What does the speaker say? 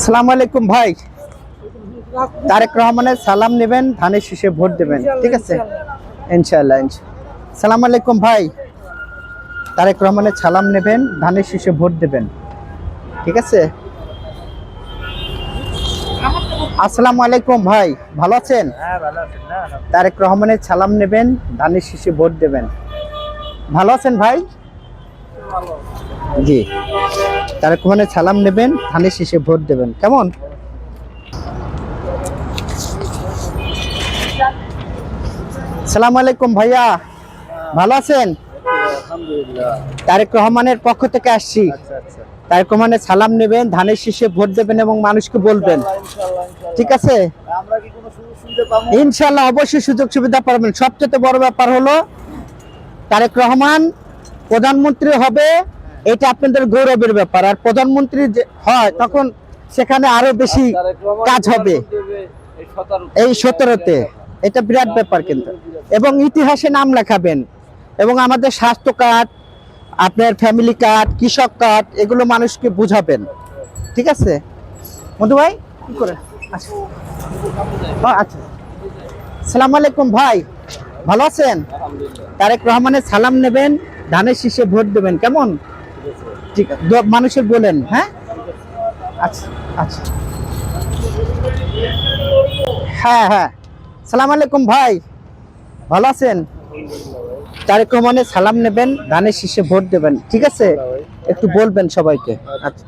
আসসালামু আলাইকুম ভাই। তারেক রহমানের সালাম নেবেন, ধানের শীষে ভোট দেবেন, ঠিক আছে? ইনশাআল্লাহ। আসসালামু আলাইকুম ভাই। তারেক রহমানের সালাম নেবেন, ধানের শীষে ভোট দেবেন, ঠিক আছে? আসসালামু আলাইকুম ভাই, ভালো আছেন? তারেক রহমানের সালাম নেবেন, ধানের শীষে ভোট দেবেন, ভালো আছেন ভাই? জি, তারেক রহমানের সালাম নেবেন, ধানের শীষে ভোট দেবেন, কেমন? আসসালামু আলাইকুম ভাইয়া, ভালো আছেন? তারেক রহমানের পক্ষ থেকে আসছি। তারেক রহমানের সালাম নেবেন, ধানের শীষে ভোট দেবেন এবং মানুষকে বলবেন, ঠিক আছে? ইনশাআল্লাহ অবশ্যই সুযোগ সুবিধা পাবেন। সবচেয়ে বড় ব্যাপার হলো তারেক রহমান প্রধানমন্ত্রী হবে, এটা আপনাদের গৌরবের ব্যাপার। আর প্রধানমন্ত্রী যে হয় তখন সেখানে আরো বেশি কাজ হবে এই 17-তে। এটা বিরাট ব্যাপার কিন্তু, এবং ইতিহাসে নাম লেখাবেন। এবং আমাদের স্বাস্থ্য কার্ড, আপনার ফ্যামিলি কার্ড, কৃষক কার্ড, এগুলো মানুষকে বুঝাবেন, ঠিক আছে? মধু ভাই কি করে? আচ্ছা, আসসালামু আলাইকুম ভাই, ভালো আছেন? তারেক রহমানের সালাম নেবেন, ধানের শীষে ভোট দেবেন, কেমন? ঠিক আছে, মানুষের বলেন, হ্যাঁ? আচ্ছা আচ্ছা, হ্যাঁ হ্যাঁ। সালাম আলাইকুম ভাই, ভালো আছেন? তারেক রহমানের সালাম নেবেন, ধানের শীষে ভোট দেবেন, ঠিক আছে? একটু বলবেন সবাইকে। আচ্ছা।